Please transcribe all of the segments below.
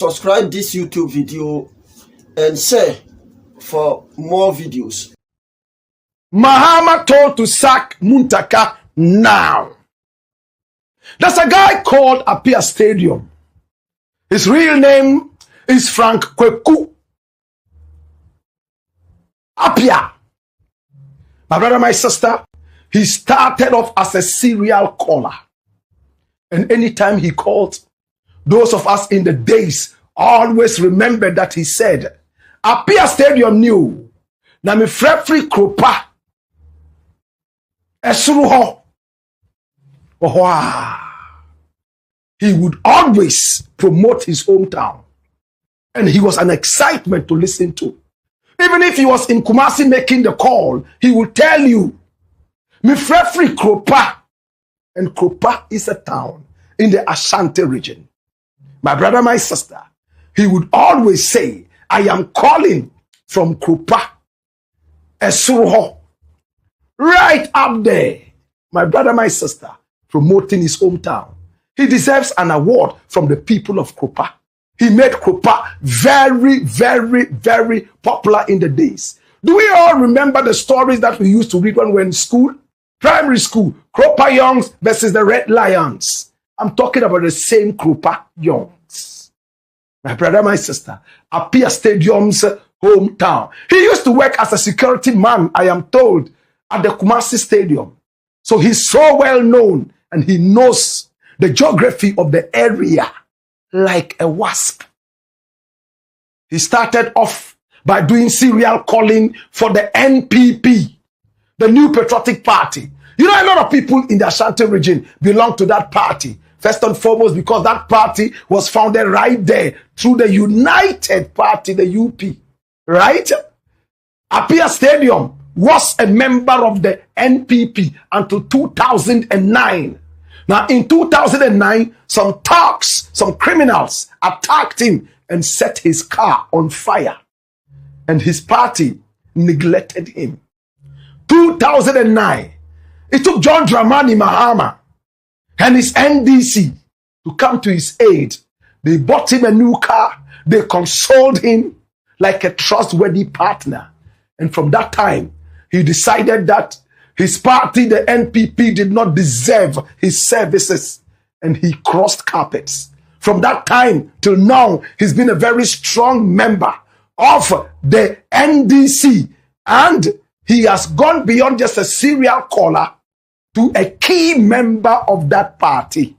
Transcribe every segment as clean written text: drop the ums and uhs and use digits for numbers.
Subscribe this YouTube video and share for more videos. Mahama told to sack Muntaka now. There's a guy called Apia Stadium. His real name is Frank Kweku Apia. My brother, my sister, he started off as a serial caller. And anytime he called, those of us in the days always remember that he said, Apia Stadium knew, na me free kropa, esruho. He would always promote his hometown. And he was an excitement to listen to. Even if he was in Kumasi making the call, he would tell you, me free kropa. And Kropa is a town in the Ashanti region. My brother, my sister, he would always say, I am calling from Kropa, Esuruho. Right up there, my brother, my sister, promoting his hometown. He deserves an award from the people of Kropa. He made Kropa very, very, very popular in the days. Do we all remember the stories that we used to read when we were in school? Primary school, Kropa Youngs versus the Red Lions. I'm talking about the same Kropa Youngs. My brother, my sister, Apia Stadium's hometown. He used to work as a security man, I am told, at the Kumasi Stadium. So he's so well known and he knows the geography of the area like a wasp. He started off by doing serial calling for the NPP, the New Patriotic Party. You know, a lot of people in the Ashanti region belong to that party. First and foremost, because that party was founded right there through the United Party, the UP. Right? Apia Stadium was a member of the NPP until 2009. Now, in 2009, some thugs, some criminals attacked him and set his car on fire. And his party neglected him. 2009, it took John Dramani Mahama and his NDC to come to his aid. They bought him a new car. They consoled him like a trustworthy partner. And from that time, he decided that his party, the NPP, did not deserve his services. And he crossed carpets. From that time till now, he's been a very strong member of the NDC. And he has gone beyond just a serial caller to a key member of that party.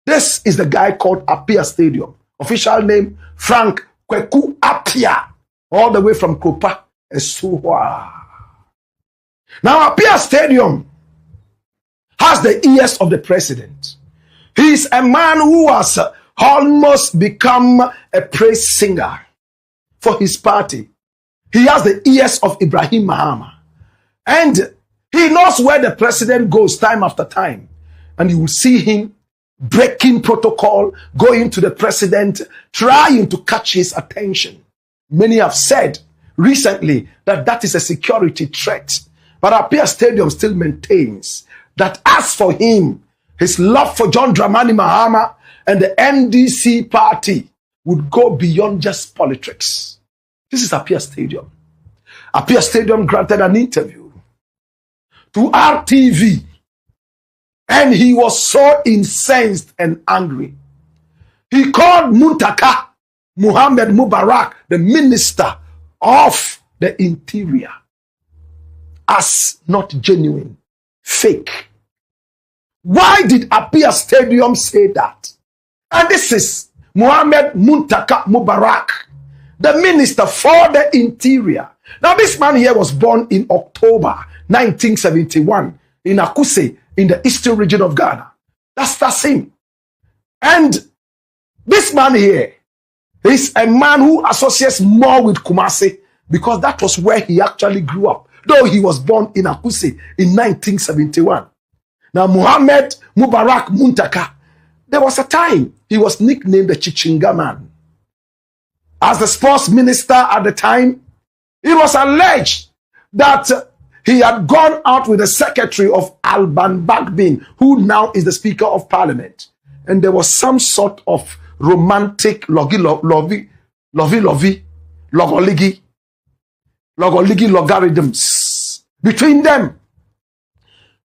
This is the guy called Apia Stadium. Official name, Frank Kweku Apia. All the way from Kropa, Esuwa. Now, Apia Stadium has the ears of the president. He's a man who has almost become a praise singer for his party. He has the ears of Ibrahim Mahama. And he knows where the president goes time after time. And you will see him breaking protocol, going to the president, trying to catch his attention. Many have said recently that that is a security threat. But Apia Stadium still maintains that as for him, his love for John Dramani Mahama and the NDC party would go beyond just politics. This is Apia Stadium. Apia Stadium granted an interview to RTV. And he was so incensed and angry. He called Muntaka Mubarak, the minister of the interior, as not genuine, fake. Why did Apia Stadium say that? And this is Hon.Muntaka Mubarak, the minister for the interior. Now, this man here was born in October 1971 in Akuse, in the eastern region of Ghana. That's him. And this man here is a man who associates more with Kumasi because that was where he actually grew up, though he was born in Akuse in 1971. Now, Hon.Mubarak Muntaka, there was a time he was nicknamed the Chichinga Man. As the sports minister at the time, it was alleged that he had gone out with the secretary of Alban Bagbin, who now is the Speaker of Parliament. And there was some sort of romantic logoligi logarithms between them.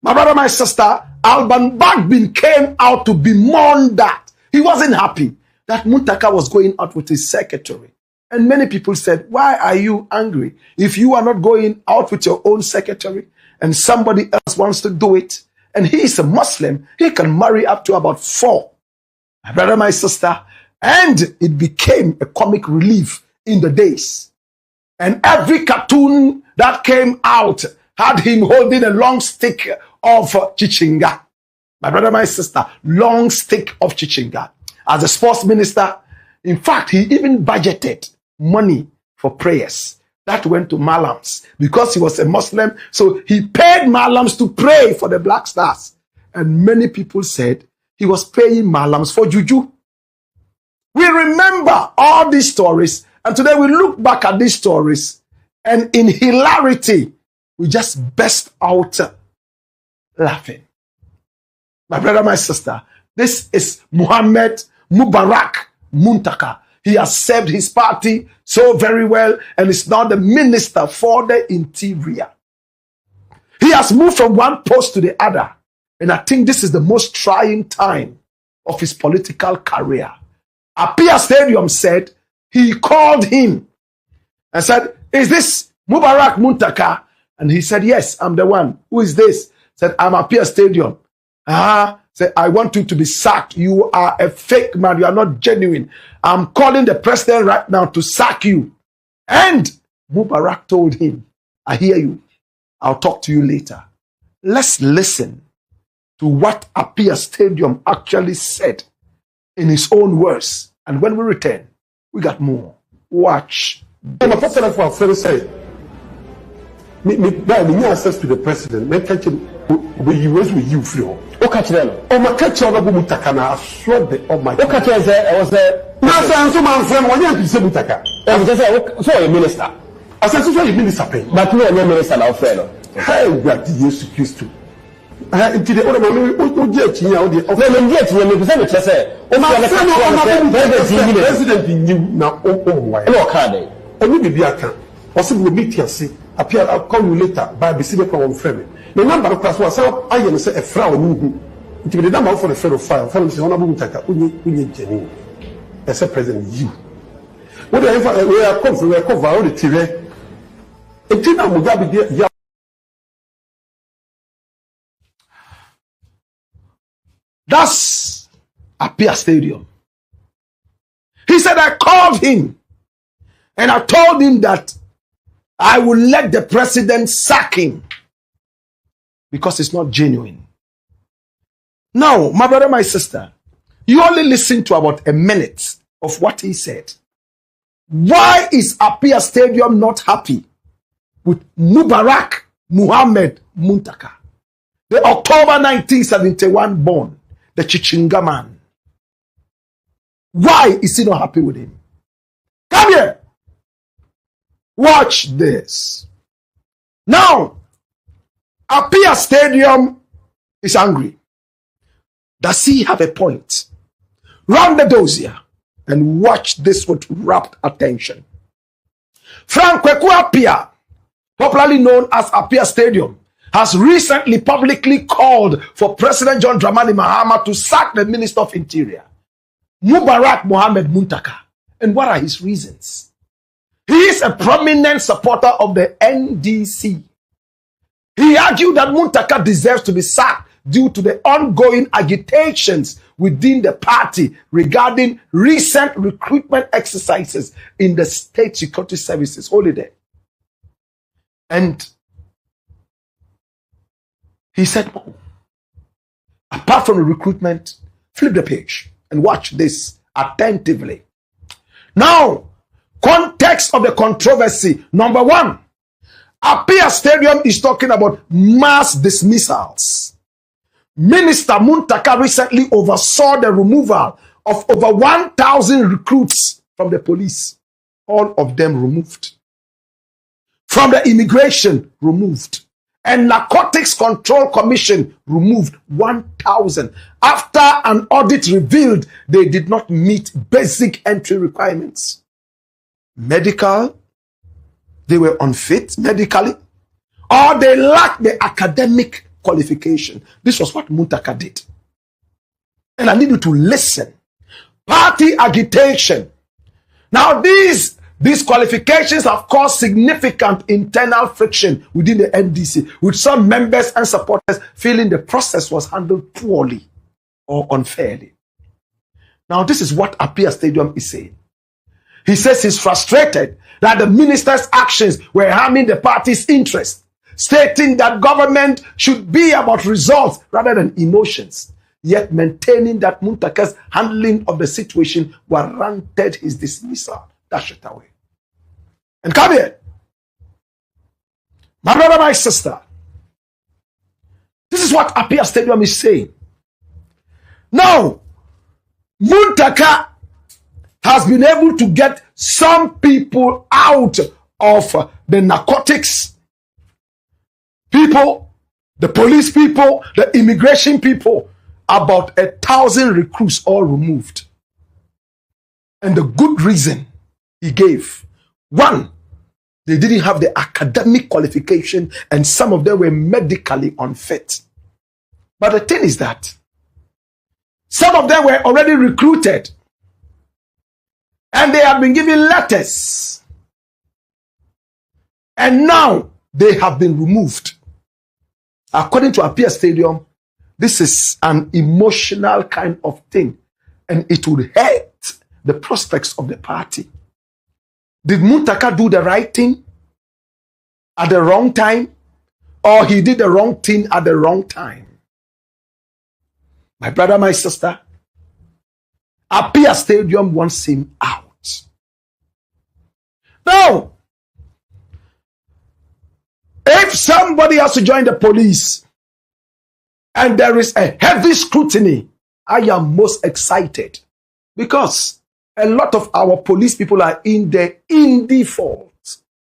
My brother, my sister, Alban Bagbin came out to bemoan that. He wasn't happy that Muntaka was going out with his secretary. And many people said, why are you angry? If you are not going out with your own secretary and somebody else wants to do it, and he is a Muslim, he can marry up to about 4. My brother, my sister, and it became a comic relief in the days. And every cartoon that came out had him holding a long stick of chichinga. My brother, my sister, long stick of chichinga. As a sports minister, in fact, he even budgeted money for prayers. That went to Malams because he was a Muslim. So he paid Malams to pray for the Black Stars. And many people said he was paying Malams for juju. We remember all these stories. And today we look back at these stories. And in hilarity, we just burst out laughing. My brother, my sister, this is Hon.Muntaka Mubarak. He has served his party so very well and is now the minister for the interior. He has moved from one post to the other. And I think this is the most trying time of his political career. ACCRA Stadium said he called him and said, is this Mubarak Muntaka? And he said, yes, I'm the one. Who is this? Said, I'm ACCRA Stadium. Said, I want you to be sacked. You are a fake man. You are not genuine. I'm calling the president right now to sack you. And Mubarak told him, I hear you. I'll talk to you later. Let's listen to what ACCRA Stadium actually said in his own words. And when we return, we got more. Watch. I'm a popular for a friend say, me access to the president, me catch him with you flow. O catch them. O my catch Hon.Muntaka Mubarak. I swear the Almighty. O catch I was there. Now so my friend, when you say Muntaka. So a minister. I said so a minister pay. But no minister now friend. Hey, God, Jesus Christ. Nti de o ma me o je achinya o de o me nje achinya me pese me chese o ma president nyu na o moya e o ka dey oni bibi aka o se we meet yase appear I'll call you later by be sibe from friend me number class was so aye me say e fra o nu nti me the number for the friend of file for me say Hon.Muntaka Mubarak unye jeni e say president you what the we are cover all the tire e ti na Mugabe dey. That's ACCRA Stadium. He said, I called him and I told him that I will let the president sack him because it's not genuine. Now, my brother, my sister, you only listen to about a minute of what he said. Why is ACCRA Stadium not happy with Mubarak Muntaka, the October 1971 born? The Chichinga man. Why is he not happy with him? Come here. Watch this. Now, ACCRA Stadium is angry. Does he have a point? Round the dossier and watch this with rapt attention. Frank Kweku Appiah, popularly known as ACCRA Stadium, has recently publicly called for President John Dramani Mahama to sack the Minister of Interior, Mubarak Muntaka. And what are his reasons? He is a prominent supporter of the NDC. He argued that Muntaka deserves to be sacked due to the ongoing agitations within the party regarding recent recruitment exercises in the state security services. Hold it there. And he said, oh, apart from the recruitment, flip the page and watch this attentively. Now, context of the controversy. Number one, ACCRA Stadium is talking about mass dismissals. Minister Muntaka recently oversaw the removal of over 1,000 recruits from the police. All of them removed. From the immigration, removed. and Narcotics Control Commission removed 1,000 after an audit revealed they did not meet basic entry requirements. Medical, they were unfit medically, or they lacked the academic qualification. This was what Muntaka did. And I need you to listen. Party agitation. Now these qualifications have caused significant internal friction within the NDC, with some members and supporters feeling the process was handled poorly or unfairly. Now this is what Apia Stadium is saying. He says he's frustrated that the minister's actions were harming the party's interest, stating that government should be about results rather than emotions, yet maintaining that Muntaka's handling of the situation warranted his dismissal. Dash it away. And come here. My brother, my sister. This is what Apia Stadium is saying. Now, Muntaka has been able to get some people out of the narcotics people, the police people, the immigration people. About 1,000 recruits all removed. And the good reason he gave: one, they didn't have the academic qualification and some of them were medically unfit. But the thing is that some of them were already recruited and they have been given letters. And now they have been removed. According to Apia Stadium, this is an emotional kind of thing, and it would hurt the prospects of the party. Did Muntaka do the right thing at the wrong time, or he did the wrong thing at the wrong time? My brother, my sister, Apia Stadium wants him out. Now, if somebody has to join the police and there is a heavy scrutiny, I am most excited because a lot of our police people are in default.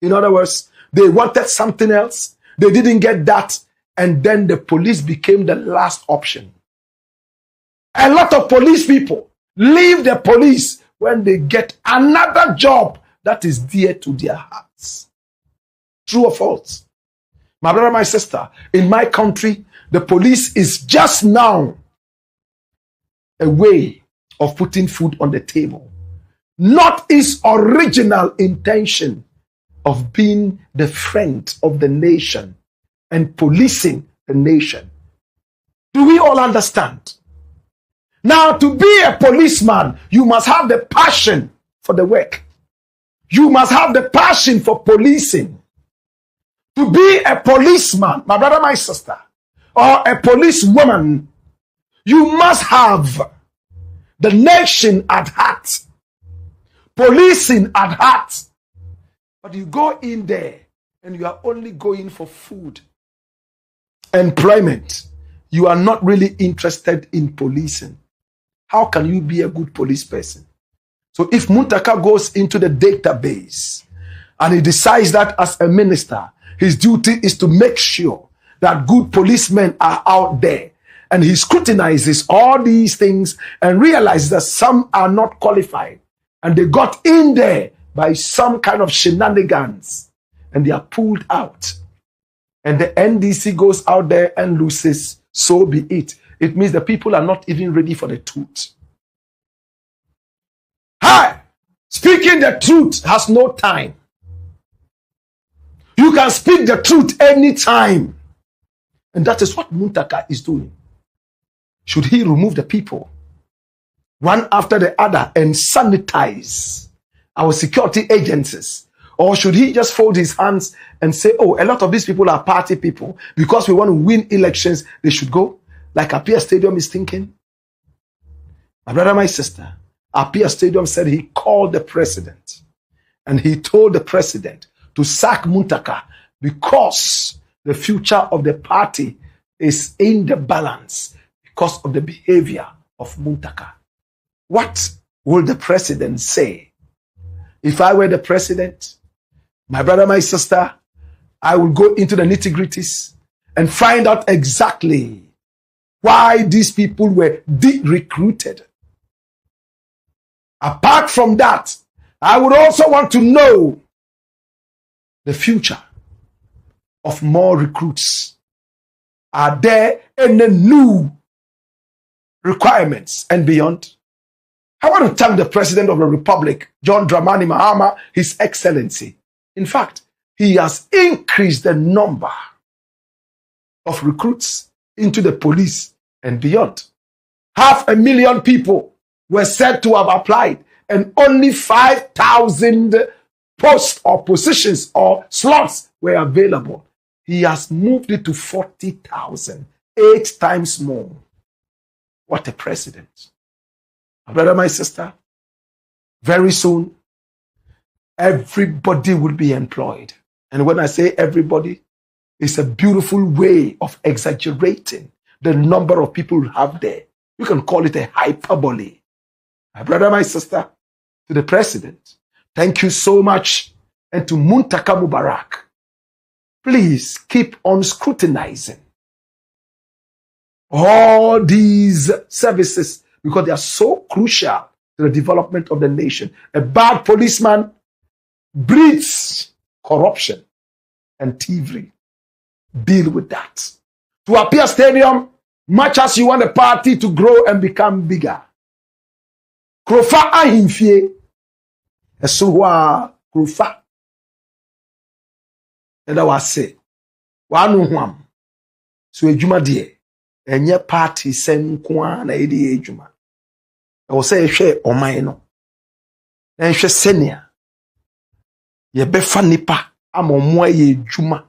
In other words, they wanted something else, they didn't get that, and then the police became the last option. A lot of police people leave the police when they get another job that is dear to their hearts. True or false? My brother, my sister, in my country, the police is just now a way of putting food on the table, not its original intention of being the friend of the nation and policing the nation. Do we all understand? Now, to be a policeman, you must have the passion for the work. You must have the passion for policing. To be a policeman, my brother, my sister, or a policewoman, you must have the nation at heart, policing at heart. But you go in there and you are only going for food, employment. You are not really interested in policing. How can you be a good police person? So if Muntaka goes into the database and he decides that as a minister, his duty is to make sure that good policemen are out there, and he scrutinizes all these things and realizes that some are not qualified and they got in there by some kind of shenanigans and they are pulled out, and the NDC goes out there and loses, so be it. It means the people are not even ready for the truth. Hi! Speaking the truth has no time. You can speak the truth anytime. And that is what Muntaka is doing. Should he remove the people one after the other and sanitize our security agencies? Or should he just fold his hands and say, oh, a lot of these people are party people, because we want to win elections, they should go? Like Apia Stadium is thinking. My brother, my sister, Apia Stadium said he called the president and he told the president to sack Muntaka because the future of the party is in the balance because of the behavior of Muntaka. What will the president say? If I were the president, my brother, my sister, I will go into the nitty-gritties and find out exactly why these people were de-recruited. Apart from that, I would also want to know the future of more recruits. Are there any new requirements and beyond? I want to thank the President of the Republic, John Dramani Mahama, His Excellency. In fact, he has increased the number of recruits into the police and beyond. 500,000 people were said to have applied, and only 5,000 posts or positions or slots were available. He has moved it to 40,000, 8 times more. What a president. My brother, my sister, very soon, everybody will be employed. And when I say everybody, it's a beautiful way of exaggerating the number of people you have there. You can call it a hyperbole. My brother, my sister, to the president, thank you so much. And to Muntaka Mubarak, please keep on scrutinizing all these services because they are so crucial to the development of the nation. A bad policeman breeds corruption and thievery. Deal with that. To appear stadium, much as you want the party to grow and become bigger. Krofa ahimfie. Esuwa krofa. And I was say, wanu huam. So ejuma die. Enye party sen kwa na edi ejuma. I will say ehwe oman no. Ehwe senia. Ye befa nipa amomwa ye ejuma.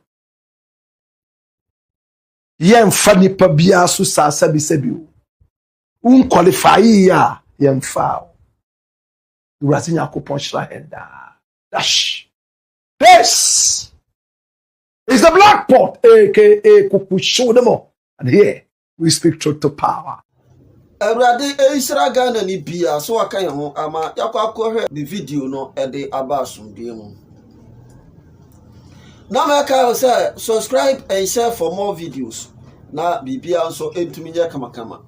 Ye mfa nipa bia so sasa bisabi o. Unqualify ya ye mfa. Urasi nyakopon shira henda. Dash. This is the Black Pot, aka Kuku Show them all. And here we speak truth to power. Everybody, ACCRA Ghana ni bia so aka ye ho ama yakwa the video no e de abasum bia mu. Now make say subscribe and share for more videos. Na bibia so entumi nya kama kama.